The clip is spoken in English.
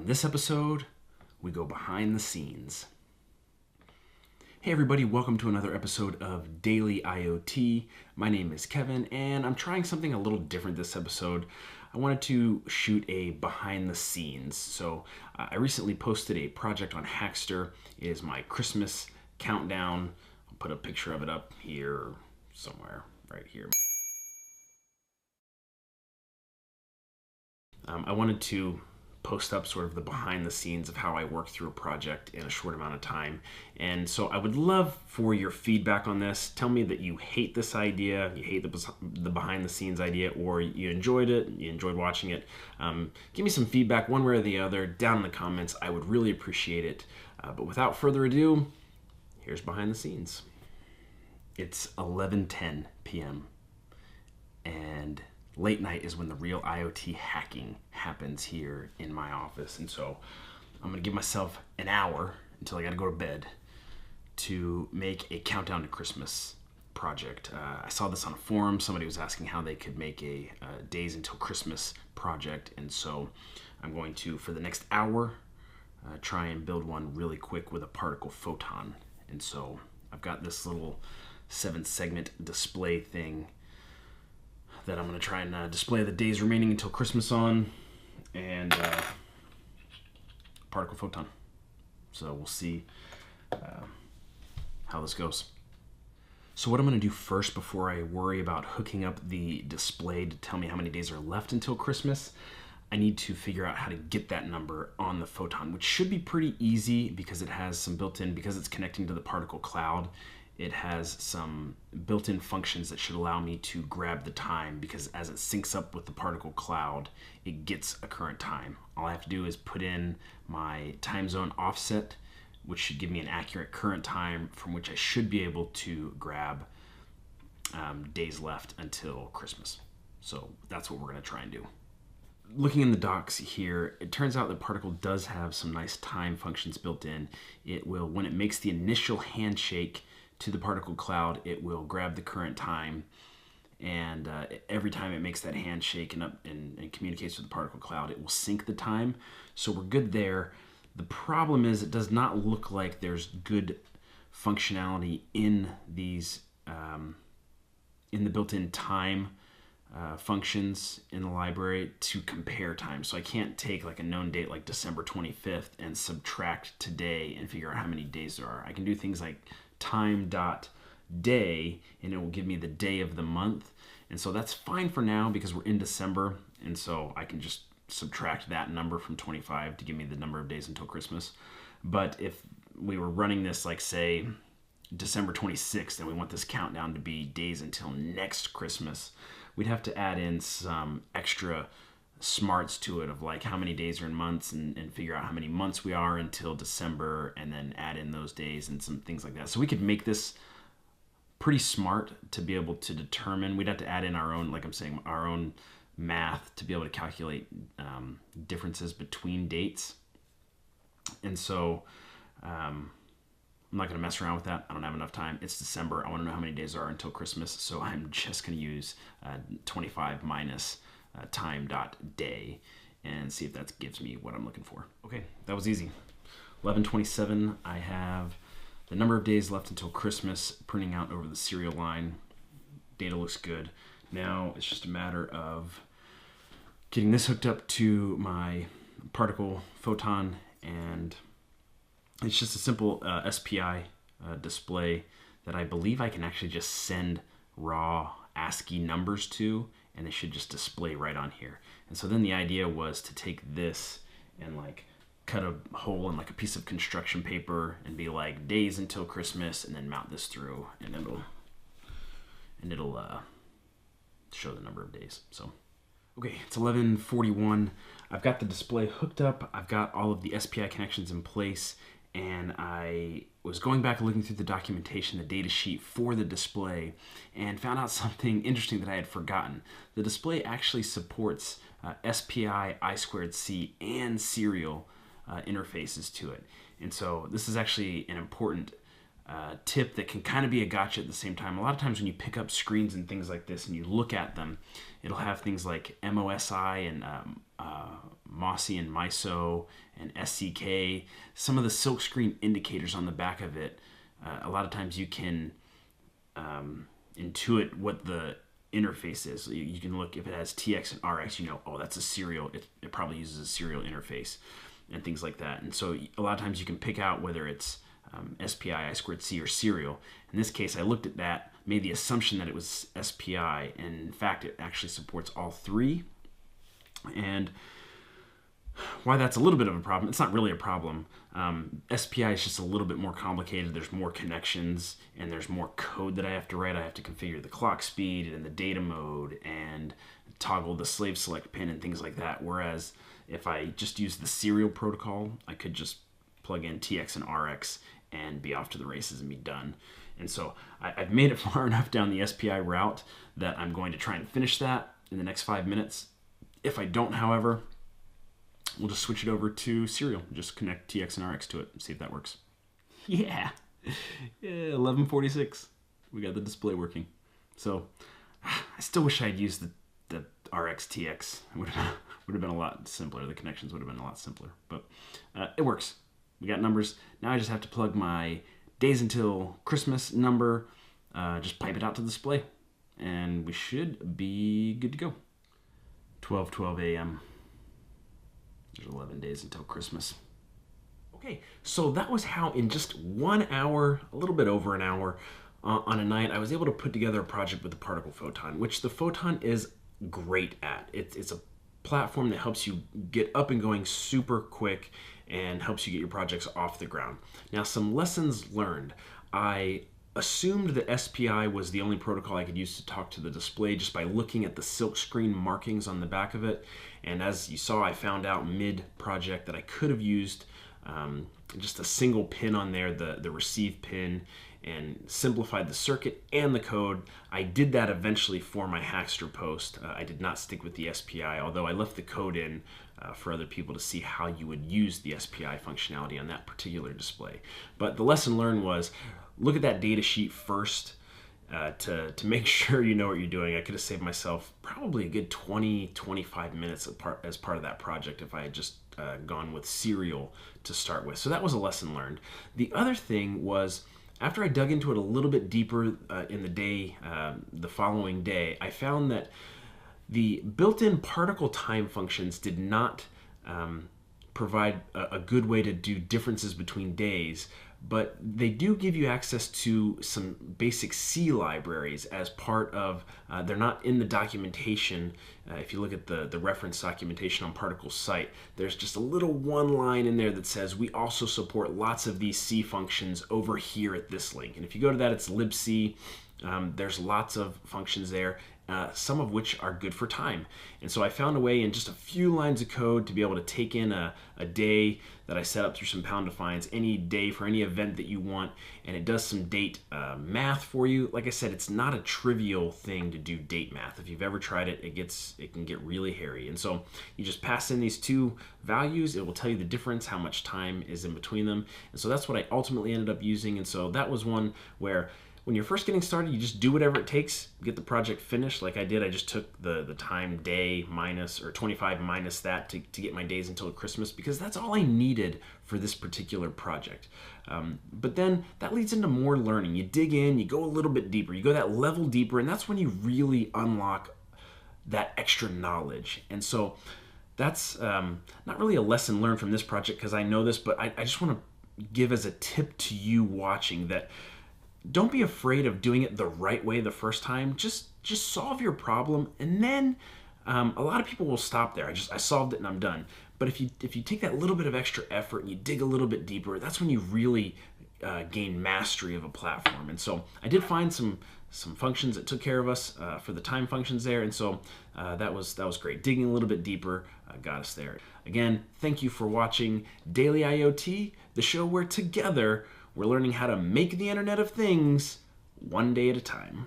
On this episode, we go behind the scenes. Hey everybody, welcome to another episode of DailyIoT. My name is Kevin, and I'm trying something a little different this episode. I wanted to shoot a behind the scenes. So I recently posted a project on Hackster. It is my Christmas countdown. I'll put a picture of it up here somewhere, right here. I wanted to post up sort of the behind the scenes of how I work through a project in a short amount of time. And so I would love for your feedback on this. Tell me that you hate this idea, you hate the behind the scenes idea, or you enjoyed it, you enjoyed watching it. Give me some feedback one way or the other down in the comments. I would really appreciate it. But without further ado, here's behind the scenes. It's 11:10 p.m. and late night is when the real IoT hacking happens here in my office. And so I'm gonna give myself an hour until I gotta go to bed to make a countdown to Christmas project. I saw this on a forum. Somebody was asking how they could make a days until Christmas project. And so I'm going to, for the next hour, try and build one really quick with a Particle Photon. And so I've got this little 7-segment display thing that I'm going to try and display the days remaining until Christmas on, and Particle Photon. So we'll see how this goes. So what I'm going to do first, before I worry about hooking up the display to tell me how many days are left until Christmas, I need to figure out how to get that number on the Photon, which should be pretty easy because it has some built-in, because it's connecting to the Particle Cloud, it has some built-in functions that should allow me to grab the time, because as it syncs up with the Particle Cloud, it gets a current time. All I have to do is put in my time zone offset, which should give me an accurate current time from which I should be able to grab days left until Christmas. So that's what we're gonna try and do. Looking in the docs here, it turns out that Particle does have some nice time functions built in. It will, when it makes the initial handshake to the Particle Cloud, it will grab the current time, and every time it makes that handshake and communicates with the Particle Cloud, it will sync the time. So we're good there. The problem is it does not look like there's good functionality in these in the built-in time functions in the library to compare time. So I can't take like a known date like December 25th and subtract today and figure out how many days there are. I can do things like time.day, and it will give me the day of the month. And so that's fine for now because we're in December, and so I can just subtract that number from 25 to give me the number of days until Christmas. But if we were running this like, say, December 26th, and we want this countdown to be days until next Christmas, we'd have to add in some extra smarts to it of like how many days are in months, and figure out how many months we are until December, and then add in those days and some things like that. So we could make this pretty smart to be able to determine. We'd have to add in our own, like I'm saying, our own math to be able to calculate differences between dates. And so I'm not going to mess around with that. I don't have enough time. It's December. I want to know how many days there are until Christmas. So I'm just going to use 25 minus time.day and see if that gives me what I'm looking for. Okay, that was easy. 11:27, I have the number of days left until Christmas printing out over the serial line. Data looks good. Now it's just a matter of getting this hooked up to my Particle Photon, and it's just a simple SPI display that I believe I can actually just send raw ASCII numbers to, and they should just display right on here. And so then the idea was to take this and like cut a hole in like a piece of construction paper and be like days until Christmas, and then mount this through, and it'll show the number of days. So okay, it's 11:41. I've got the display hooked up. I've got all of the SPI connections in place, and I was going back and looking through the documentation, the data sheet for the display, and found out something interesting that I had forgotten. The display actually supports SPI, I2C, and serial interfaces to it. And so this is actually an important tip that can kind of be a gotcha at the same time. A lot of times when you pick up screens and things like this and you look at them, it'll have things like MOSI and MOSI and MISO and SCK, some of the silkscreen indicators on the back of it, a lot of times you can intuit what the interface is. You can look, if it has TX and RX, you know, oh, that's a serial. It probably uses a serial interface and things like that. And so a lot of times you can pick out whether it's SPI, I2C, or serial. In this case, I looked at that, made the assumption that it was SPI, and in fact, it actually supports all three. And why that's a little bit of a problem, it's not really a problem. SPI is just a little bit more complicated. There's more connections and there's more code that I have to write. I have to configure the clock speed and the data mode and toggle the slave select pin and things like that. Whereas if I just use the serial protocol, I could just plug in TX and RX and be off to the races and be done. And so I've made it far enough down the SPI route that I'm going to try and finish that in the next 5 minutes. If I don't, however, we'll just switch it over to serial. Just connect TX and RX to it and see if that works. Yeah, 1146. We got the display working. So I still wish I'd used the RX TX. It would have been a lot simpler. The connections would have been a lot simpler, but it works. We got numbers. Now I just have to plug my days until Christmas number, just pipe it out to the display, and we should be good to go. 12:12 a.m. There's 11 days until Christmas. Okay, so that was how in just 1 hour, a little bit over an hour, on a night, I was able to put together a project with the Particle Photon, which the Photon is great at. It's a platform that helps you get up and going super quick and helps you get your projects off the ground. Now, some lessons learned. I assumed that SPI was the only protocol I could use to talk to the display just by looking at the silkscreen markings on the back of it. And as you saw, I found out mid-project that I could have used just a single pin on there, the receive pin, and simplified the circuit and the code. I did that eventually for my Hackster post. I did not stick with the SPI, although I left the code in for other people to see how you would use the SPI functionality on that particular display. But the lesson learned was, look at that data sheet first to make sure you know what you're doing. I could have saved myself probably a good 20-25 minutes as part of that project if I had just gone with serial to start with. So that was a lesson learned. The other thing was, after I dug into it a little bit deeper in the day, the following day, I found that the built-in particle time functions did not provide a good way to do differences between days, but they do give you access to some basic C libraries as part of, they're not in the documentation. If you look at the reference documentation on Particle's site, there's just a little one line in there that says, we also support lots of these C functions over here at this link. And if you go to that, it's libc. There's lots of functions there, some of which are good for time. And so I found a way in just a few lines of code to be able to take in a day that I set up through some pound defines, any day for any event that you want, and it does some date math for you. Like I said, it's not a trivial thing to do date math. If you've ever tried it, it can get really hairy. And so you just pass in these two values, it will tell you the difference, how much time is in between them. And so that's what I ultimately ended up using. And so that was one where, when you're first getting started, you just do whatever it takes, get the project finished. Like I did, I just took the time day minus, or 25 minus that to get my days until Christmas, because that's all I needed for this particular project. But then that leads into more learning. You dig in, you go a little bit deeper, you go that level deeper, and that's when you really unlock that extra knowledge. And so that's not really a lesson learned from this project because I know this, but I just want to give as a tip to you watching that don't be afraid of doing it the right way the first time. Just solve your problem, and then a lot of people will stop there. I solved it and I'm done. But if you take that little bit of extra effort and you dig a little bit deeper, that's when you really gain mastery of a platform. And so I did find some functions that took care of us for the time functions there, and so that was great. Digging a little bit deeper got us there. Again, thank you for watching Daily IoT, the show where together we're learning how to make the Internet of Things one day at a time.